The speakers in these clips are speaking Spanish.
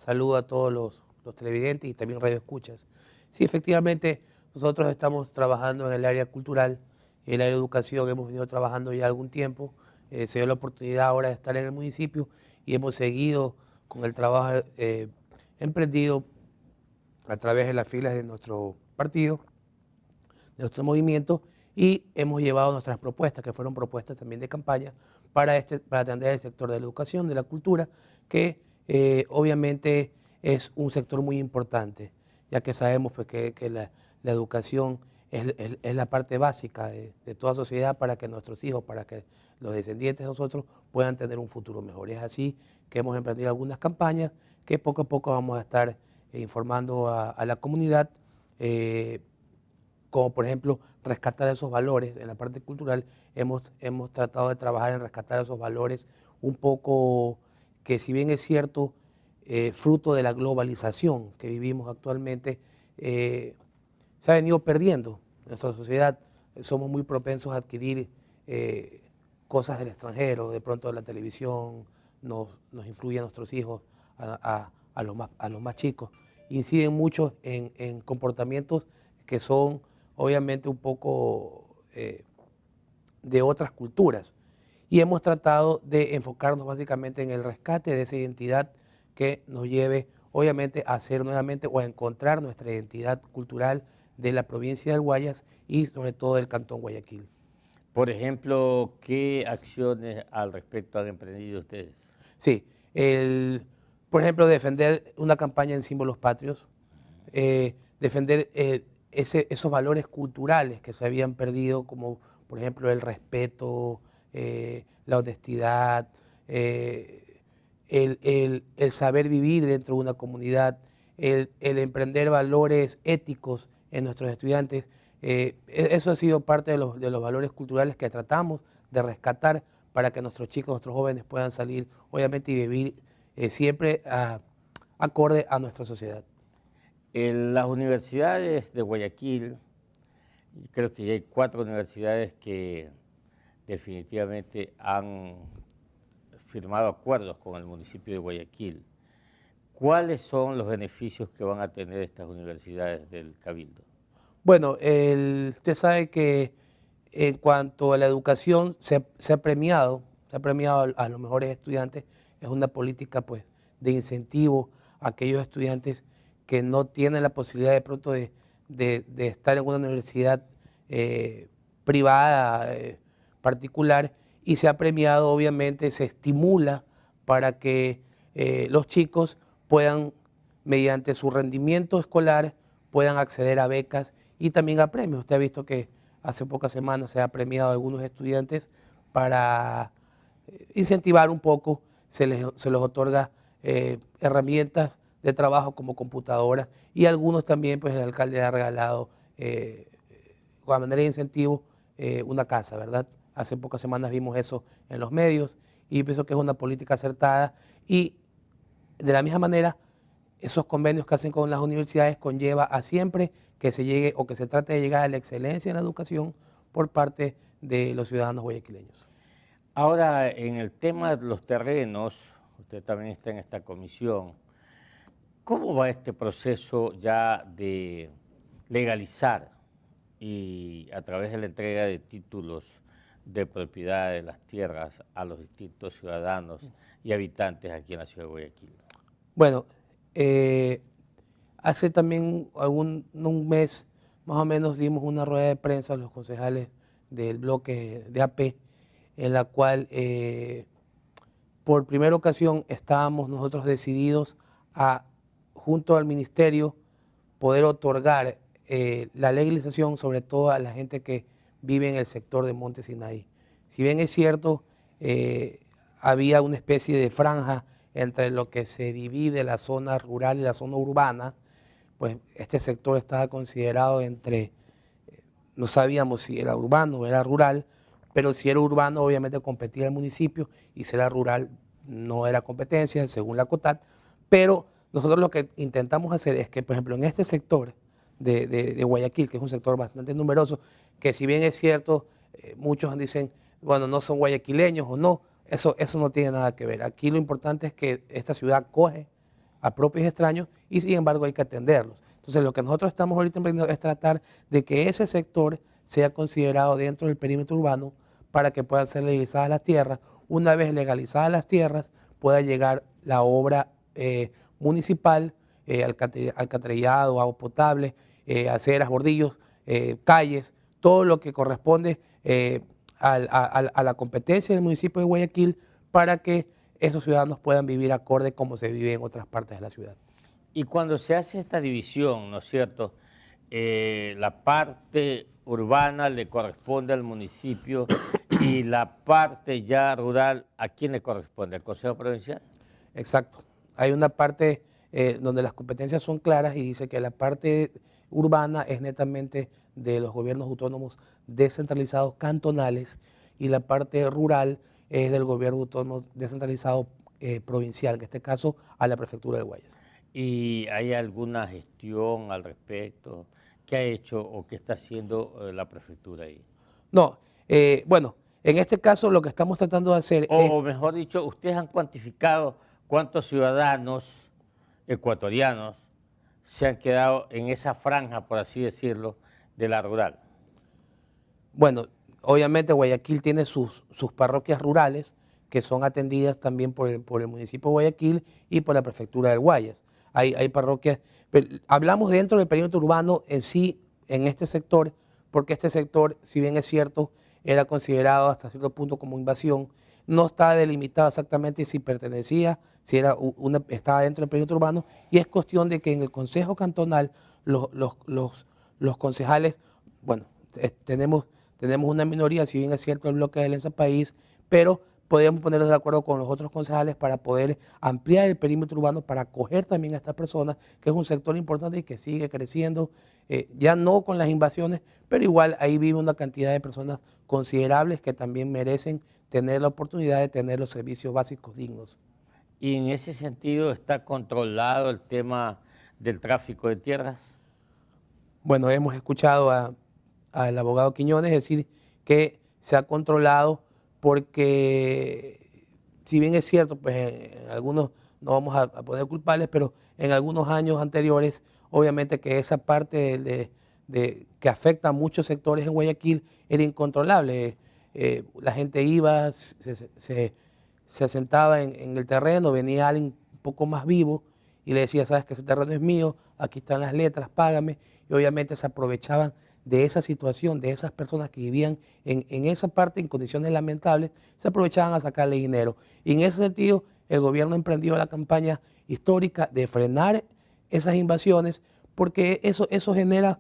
Saludo a todos los televidentes y también radioescuchas. Sí, efectivamente, nosotros estamos trabajando en el área cultural, en el área de educación, hemos venido trabajando ya algún tiempo. Se dio la oportunidad ahora de estar en el municipio y hemos seguido con el trabajo emprendido a través de las filas de nuestro partido, de nuestro movimiento, y hemos llevado nuestras propuestas, que fueron propuestas también de campaña, para atender el sector de la educación, de la cultura, que obviamente es un sector muy importante, ya que sabemos pues, que la educación es la parte básica de toda sociedad para que nuestros hijos, para que los descendientes de nosotros puedan tener un futuro mejor. Es así que hemos emprendido algunas campañas que poco a poco vamos a estar informando a la comunidad, como por ejemplo rescatar esos valores. En la parte cultural hemos tratado de trabajar en rescatar esos valores un poco que, si bien es cierto, fruto de la globalización que vivimos actualmente, se ha venido perdiendo en nuestra sociedad. Somos muy propensos a adquirir cosas del extranjero, de pronto la televisión nos influye a nuestros hijos, a los más chicos, inciden mucho en comportamientos que son obviamente un poco de otras culturas. Y hemos tratado de enfocarnos básicamente en el rescate de esa identidad que nos lleve obviamente a hacer nuevamente o a encontrar nuestra identidad cultural de la provincia del Guayas y sobre todo del Cantón Guayaquil. Por ejemplo, ¿qué acciones al respecto han emprendido ustedes? Sí, por ejemplo, defender una campaña en símbolos patrios, defender esos valores culturales que se habían perdido, como por ejemplo el respeto, la honestidad, el saber vivir dentro de una comunidad, el emprender valores éticos en nuestros estudiantes. Eso ha sido parte de los valores culturales que tratamos de rescatar para que nuestros chicos, nuestros jóvenes puedan salir, obviamente, y vivir siempre acorde a nuestra sociedad. En las universidades de Guayaquil, creo que ya hay 4 universidades que definitivamente han firmado acuerdos con el municipio de Guayaquil. ¿Cuáles son los beneficios que van a tener estas universidades del Cabildo? Bueno, usted sabe que en cuanto a la educación se ha premiado a los mejores estudiantes. Es una política pues de incentivo a aquellos estudiantes que no tienen la posibilidad de pronto de estar en una universidad privada, particular, y se ha premiado, obviamente, se estimula para que los chicos puedan, mediante su rendimiento escolar, puedan acceder a becas y también a premios. Usted ha visto que hace pocas semanas se ha premiado a algunos estudiantes para incentivar un poco, se les otorga herramientas de trabajo como computadoras, y algunos también pues el alcalde ha regalado de manera de incentivo una casa, ¿verdad? Hace pocas semanas vimos eso en los medios y pienso que es una política acertada, y de la misma manera esos convenios que hacen con las universidades conlleva a siempre que se llegue o que se trate de llegar a la excelencia en la educación por parte de los ciudadanos guayaquileños. Ahora, en el tema de los terrenos, usted también está en esta comisión. ¿Cómo va este proceso ya de legalizar y a través de la entrega de títulos de propiedad de las tierras a los distintos ciudadanos y habitantes aquí en la ciudad de Guayaquil? Bueno, hace también un mes más o menos dimos una rueda de prensa a los concejales del bloque de AP, en la cual por primera ocasión estábamos nosotros decididos a, junto al ministerio, poder otorgar la legalización sobre todo a la gente que vive en el sector de Monte Sinaí. Si bien es cierto, había una especie de franja entre lo que se divide la zona rural y la zona urbana, pues este sector estaba considerado entre, no sabíamos si era urbano o era rural, pero si era urbano obviamente competía el municipio, y si era rural no era competencia según la COTAD. Pero nosotros lo que intentamos hacer es que, por ejemplo, en este sector de Guayaquil, que es un sector bastante numeroso, que si bien es cierto, muchos dicen, bueno, no son guayaquileños o no, eso no tiene nada que ver. Aquí lo importante es que esta ciudad coge a propios y extraños, y sin embargo hay que atenderlos. Entonces lo que nosotros estamos ahorita emprendiendo es tratar de que ese sector sea considerado dentro del perímetro urbano para que puedan ser legalizadas las tierras. Una vez legalizadas las tierras, pueda llegar la obra municipal, alcantarillado, agua potable, aceras, bordillos, calles, todo lo que corresponde a la competencia del municipio de Guayaquil para que esos ciudadanos puedan vivir acorde como se vive en otras partes de la ciudad. Y cuando se hace esta división, ¿no es cierto?, la parte urbana le corresponde al municipio y la parte ya rural, ¿a quién le corresponde? ¿Al Consejo Provincial? Exacto. Hay una parte donde las competencias son claras y dice que la parte urbana es netamente de los gobiernos autónomos descentralizados cantonales y la parte rural es del gobierno autónomo descentralizado provincial, en este caso a la prefectura de Guayas. ¿Y hay alguna gestión al respecto? ¿Qué ha hecho o qué está haciendo la prefectura ahí? No, bueno, en este caso lo que estamos tratando de hacer es... O mejor dicho, ¿ustedes han cuantificado cuántos ciudadanos ecuatorianos se han quedado en esa franja, por así decirlo, de la rural? Bueno, obviamente Guayaquil tiene sus parroquias rurales que son atendidas también por el municipio de Guayaquil y por la prefectura del Guayas. Hay parroquias, pero hablamos dentro del perímetro urbano en sí, en este sector, porque este sector, si bien es cierto, era considerado hasta cierto punto como invasión, no está delimitado exactamente si pertenecía, si era estaba dentro del perímetro urbano, y es cuestión de que en el Consejo Cantonal los concejales, bueno, tenemos una minoría, si bien es cierto el bloque de Alianza País, pero podríamos ponernos de acuerdo con los otros concejales para poder ampliar el perímetro urbano para acoger también a estas personas, que es un sector importante y que sigue creciendo, ya no con las invasiones, pero igual ahí vive una cantidad de personas considerables que también merecen tener la oportunidad de tener los servicios básicos dignos. Y en ese sentido, ¿está controlado el tema del tráfico de tierras? Bueno, hemos escuchado al abogado Quiñones decir que se ha controlado porque, si bien es cierto, pues en algunos, no vamos a poner culpables, pero en algunos años anteriores, obviamente que esa parte que afecta a muchos sectores en Guayaquil era incontrolable. La gente iba, se asentaba en el terreno, venía alguien un poco más vivo y le decía, sabes que ese terreno es mío, aquí están las letras, págame, y obviamente se aprovechaban de esa situación, de esas personas que vivían en esa parte en condiciones lamentables, se aprovechaban a sacarle dinero. Y en ese sentido, el gobierno emprendió la campaña histórica de frenar esas invasiones, porque eso genera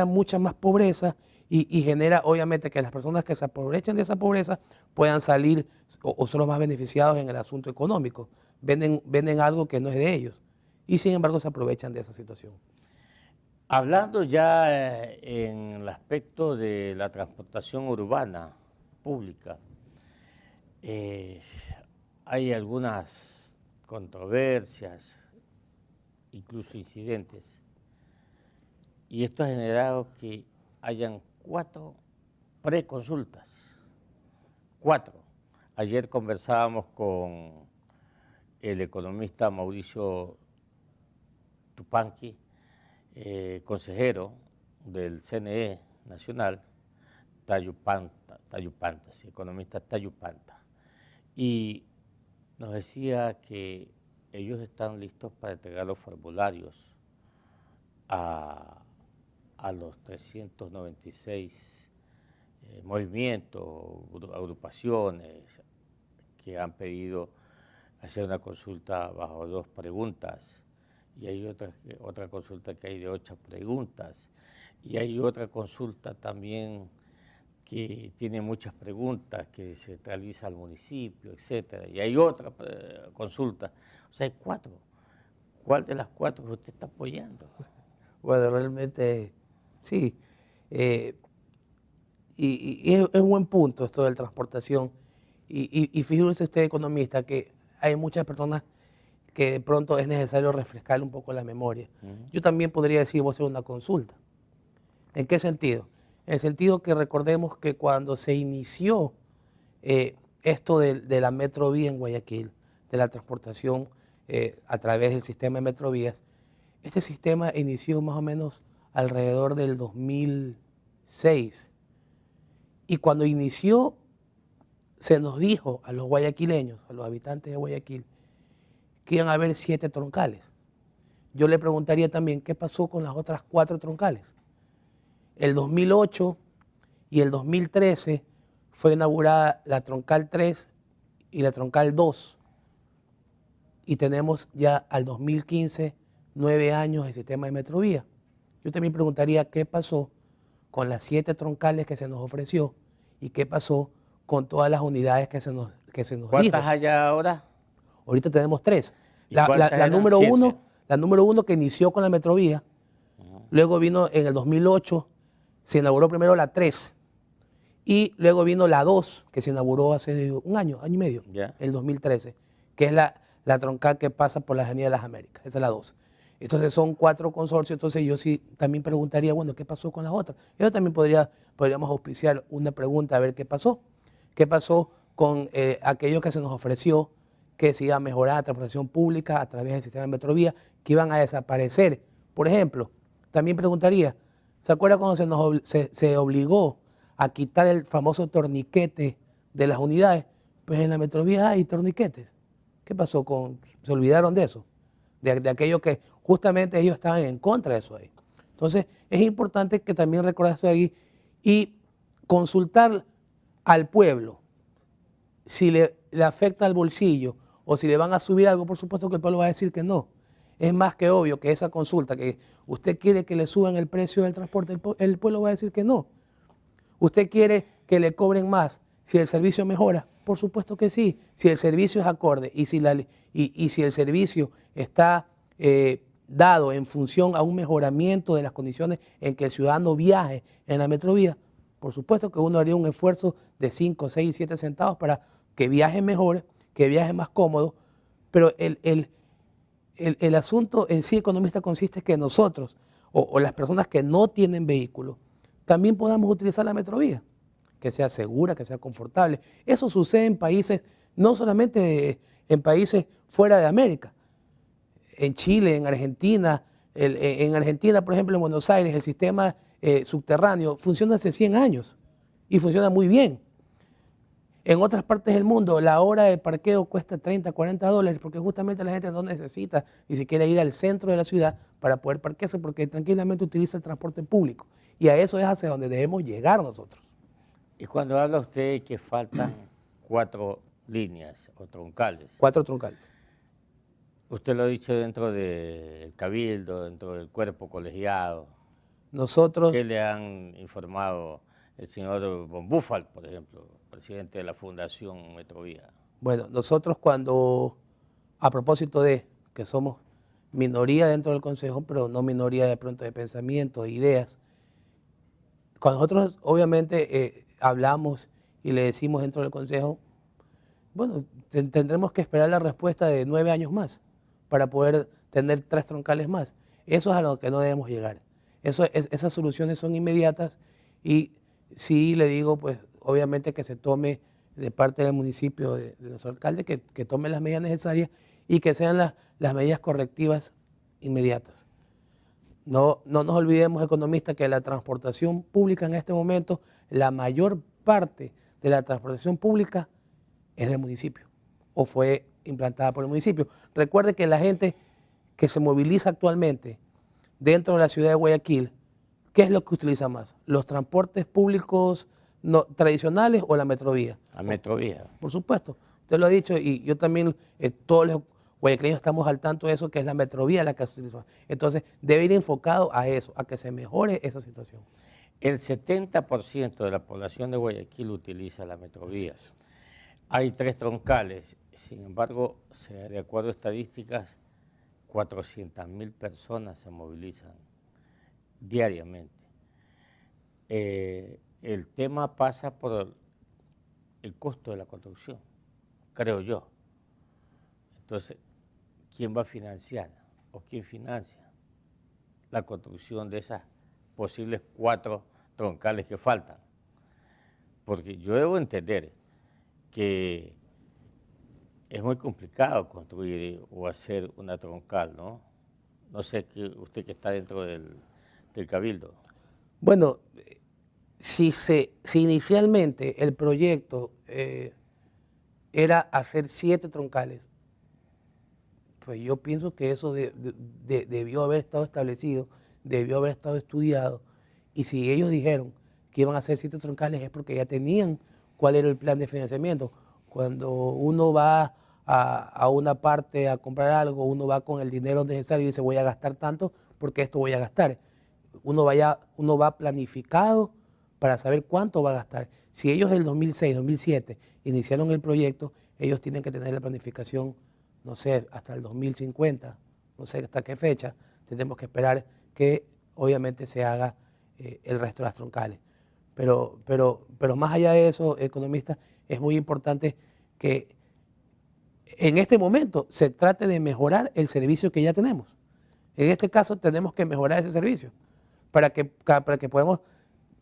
mucha más pobreza y genera obviamente que las personas que se aprovechan de esa pobreza puedan salir o son los más beneficiados en el asunto económico. Venden algo que no es de ellos y sin embargo se aprovechan de esa situación. Hablando ya en el aspecto de la transportación urbana pública, hay algunas controversias, incluso incidentes, y esto ha generado que hayan 4 preconsultas, 4. Ayer conversábamos con el economista Mauricio Tupanqui, consejero del CNE Nacional, Tayupanta, sí, economista Tayupanta, y nos decía que ellos están listos para entregar los formularios a los 396 movimientos, agrupaciones que han pedido hacer una consulta bajo 2 preguntas. Y hay otra consulta que hay de 8 preguntas, y hay otra consulta también que tiene muchas preguntas que se realiza al municipio, etcétera, y hay otra consulta, o sea, hay 4. ¿Cuál de las 4 que usted está apoyando? Bueno, realmente sí, y es un buen punto esto de la transportación, y fíjese usted, economista, que hay muchas personas que de pronto es necesario refrescar un poco la memoria. Yo también podría decir, voy a hacer una consulta. ¿En qué sentido? En el sentido que recordemos que cuando se inició esto de la Metrovía en Guayaquil, de la transportación a través del sistema de Metrovías. Este sistema inició más o menos alrededor del 2006. Y cuando inició, se nos dijo a los guayaquileños, a los habitantes de Guayaquil, que iban a haber 7 troncales. Yo le preguntaría también qué pasó con las otras 4 troncales. El 2008 y el 2013 fue inaugurada la troncal 3 y la troncal 2. Y tenemos ya al 2015 9 años de sistema de Metrovía. Yo también preguntaría qué pasó con las 7 troncales que se nos ofreció y qué pasó con todas las unidades que se nos dijo. ¿Cuántas hay ahora? Ahorita tenemos 3. ¿Y cuántas La eran? número 7. uno, la número 1 que inició con la Metrovía, luego vino en el 2008, se inauguró primero la 3 y luego vino la 2 que se inauguró hace un año y medio, el 2013, que es la troncal que pasa por la Avenida de las Américas, esa es la 2. Entonces son 4 consorcios, entonces yo sí también preguntaría, bueno, ¿qué pasó con las otras? Yo también podríamos auspiciar una pregunta a ver qué pasó. ¿Qué pasó con aquello que se nos ofreció, que se iba a mejorar la transportación pública a través del sistema de Metrovía, que iban a desaparecer? Por ejemplo, también preguntaría, ¿se acuerda cuando se obligó a quitar el famoso torniquete de las unidades? Pues en la Metrovía hay torniquetes. ¿Qué pasó se olvidaron de eso? De aquello que justamente ellos estaban en contra de eso ahí. Entonces, es importante que también recordar eso ahí y consultar al pueblo si le afecta al bolsillo o si le van a subir algo. Por supuesto que el pueblo va a decir que no. Es más que obvio que esa consulta, que usted quiere que le suban el precio del transporte, el pueblo va a decir que no. ¿Usted quiere que le cobren más si el servicio mejora? Por supuesto que sí, si el servicio es acorde y si el servicio está dado en función a un mejoramiento de las condiciones en que el ciudadano viaje en la Metrovía, por supuesto que uno haría un esfuerzo de 5, 6, 7 centavos para que viaje mejor, que viaje más cómodo, pero el asunto en sí, economista, consiste en que nosotros o las personas que no tienen vehículo también podamos utilizar la Metrovía, que sea segura, que sea confortable. Eso sucede en países, no solamente en países fuera de América, en Chile, en Argentina. En Argentina, por ejemplo, en Buenos Aires, el sistema subterráneo funciona hace 100 años y funciona muy bien. En otras partes del mundo, la hora de parqueo cuesta 30, 40 dólares porque justamente la gente no necesita ni siquiera ir al centro de la ciudad para poder parquearse porque tranquilamente utiliza el transporte público. Y a eso es hacia donde debemos llegar nosotros. Y cuando habla usted que faltan 4 líneas o troncales. 4 troncales. Usted lo ha dicho dentro del cabildo, dentro del cuerpo colegiado. Nosotros... ¿Qué le han informado el señor Von Búfal, por ejemplo, presidente de la Fundación Metrovía? Bueno, nosotros a propósito de que somos minoría dentro del Consejo, pero no minoría de pronto de pensamiento, de ideas, cuando nosotros obviamente hablamos y le decimos dentro del Consejo, bueno, tendremos que esperar la respuesta de 9 años más para poder tener 3 troncales más. Eso es a lo que no debemos llegar. Esas soluciones son inmediatas y sí le digo, pues obviamente que se tome de parte del municipio, de nuestro alcalde, que tome las medidas necesarias y que sean las medidas correctivas inmediatas. No nos olvidemos, economistas, que la transportación pública en este momento, la mayor parte de la transportación pública es del municipio o fue implantada por el municipio. Recuerde que la gente que se moviliza actualmente dentro de la ciudad de Guayaquil, ¿qué es lo que utiliza más? ¿Los transportes públicos tradicionales o la Metrovía? La Metrovía. Por supuesto, usted lo ha dicho y yo también, todos los guayaquileños estamos al tanto de eso, que es la Metrovía la que se utiliza. Entonces, debe ir enfocado a eso, a que se mejore esa situación. El 70% de la población de Guayaquil utiliza la Metrovía. Hay 3 troncales, sin embargo, de acuerdo a estadísticas, 400.000 personas se movilizan diariamente. El tema pasa por el costo de la construcción, creo yo. Entonces, ¿quién va a financiar o quién financia la construcción de esas posibles 4 troncales que faltan? Porque yo debo entender que Es muy complicado construir o hacer una troncal, ¿no? No sé, usted que está dentro del Cabildo. Bueno, si inicialmente el proyecto era hacer 7 troncales, pues yo pienso que eso debió haber estado establecido, debió haber estado estudiado, y si ellos dijeron que iban a hacer 7 troncales es porque ya tenían cuál era el plan de financiamiento. Cuando uno va a una parte a comprar algo, uno va con el dinero necesario y dice voy a gastar tanto porque esto voy a gastar. Uno va planificado para saber cuánto va a gastar. Si ellos en el 2006, 2007 iniciaron el proyecto, ellos tienen que tener la planificación, no sé, hasta el 2050, no sé hasta qué fecha, tenemos que esperar que obviamente se haga el resto de las troncales. Pero más allá de eso, economista, es muy importante que en este momento se trate de mejorar el servicio que ya tenemos. En este caso tenemos que mejorar ese servicio para que podamos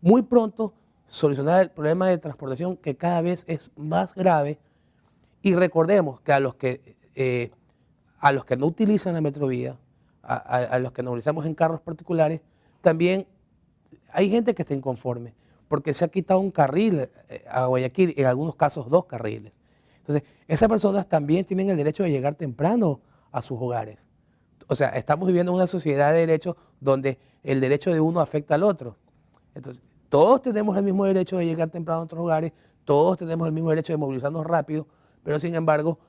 muy pronto solucionar el problema de transportación que cada vez es más grave. Y recordemos que a los que no utilizan la metrovía, a los que nos utilizamos en carros particulares, también hay gente que está inconforme porque se ha quitado un carril a Guayaquil, en algunos casos 2 carriles. Entonces, esas personas también tienen el derecho de llegar temprano a sus hogares. O sea, estamos viviendo en una sociedad de derechos donde el derecho de uno afecta al otro. Entonces, todos tenemos el mismo derecho de llegar temprano a nuestros hogares, todos tenemos el mismo derecho de movilizarnos rápido, pero sin embargo,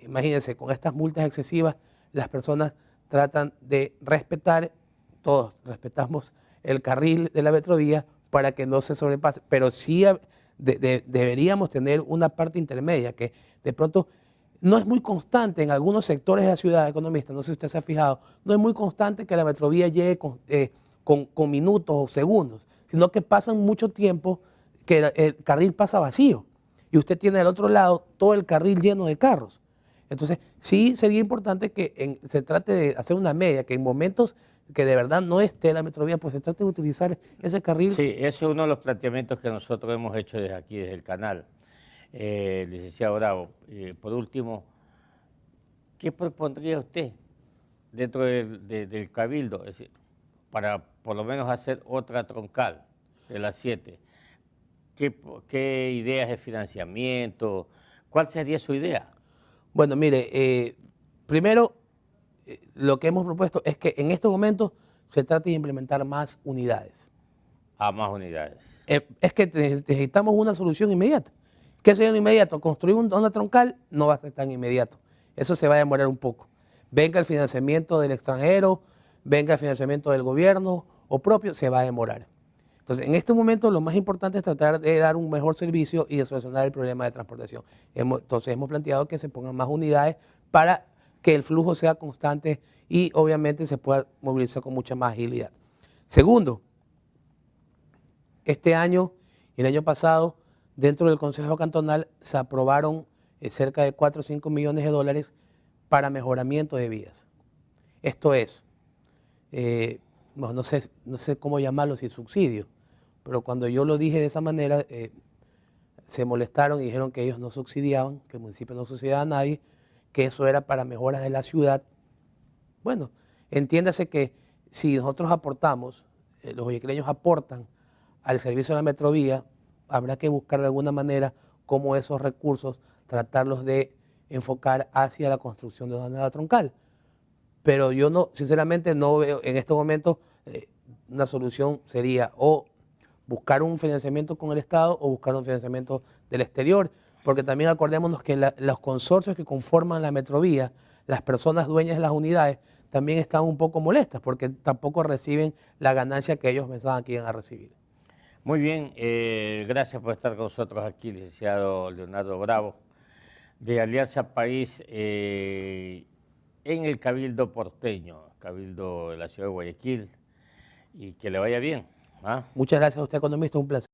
imagínense, con estas multas excesivas, las personas tratan de respetar, todos respetamos el carril de la metrovía para que no se sobrepase, pero sí deberíamos tener una parte intermedia que de pronto no es muy constante en algunos sectores de la ciudad, economista, no sé si usted se ha fijado, no es muy constante que la metrovía llegue con minutos o segundos, sino que pasan mucho tiempo que el carril pasa vacío y usted tiene al otro lado todo el carril lleno de carros. Entonces, sí sería importante que se trate de hacer una media, que en momentos que de verdad no esté la metrovía, pues se trate de utilizar ese carril. Sí, ese es uno de los planteamientos que nosotros hemos hecho desde aquí, desde el canal. Licenciado Bravo, por último, ¿qué propondría usted dentro del Cabildo? Es decir, para por lo menos hacer otra troncal de las 7. ¿Qué ideas de financiamiento? ¿Cuál sería su idea? Bueno, mire, primero lo que hemos propuesto es que en estos momentos se trate de implementar más unidades. A más unidades. Es que necesitamos una solución inmediata. ¿Qué sería lo inmediato? Construir una troncal no va a ser tan inmediato. Eso se va a demorar un poco. Venga el financiamiento del extranjero, venga el financiamiento del gobierno o propio, se va a demorar. Entonces, en este momento lo más importante es tratar de dar un mejor servicio y de solucionar el problema de transportación. Entonces, hemos planteado que se pongan más unidades para que el flujo sea constante y obviamente se pueda movilizar con mucha más agilidad. Segundo, este año y el año pasado, dentro del Consejo Cantonal se aprobaron cerca de 4 o 5 millones de dólares para mejoramiento de vías. Esto es, no sé cómo llamarlo, si subsidio, pero cuando yo lo dije de esa manera, se molestaron y dijeron que ellos no subsidiaban, que el municipio no subsidiaba a nadie, que eso era para mejoras de la ciudad. Bueno, entiéndase que si nosotros aportamos, los guayaquileños aportan al servicio de la metrovía, habrá que buscar de alguna manera cómo esos recursos tratarlos de enfocar hacia la construcción de una nueva troncal. Pero yo no, sinceramente no veo en estos momentos una solución sería o buscar un financiamiento con el Estado o buscar un financiamiento del exterior, porque también acordémonos que los consorcios que conforman la metrovía, las personas dueñas de las unidades, también están un poco molestas porque tampoco reciben la ganancia que ellos pensaban que iban a recibir. Muy bien, gracias por estar con nosotros aquí, licenciado Leonardo Bravo, de Alianza País en el Cabildo porteño, Cabildo de la ciudad de Guayaquil, y que le vaya bien. Muchas gracias a usted, economista, un placer.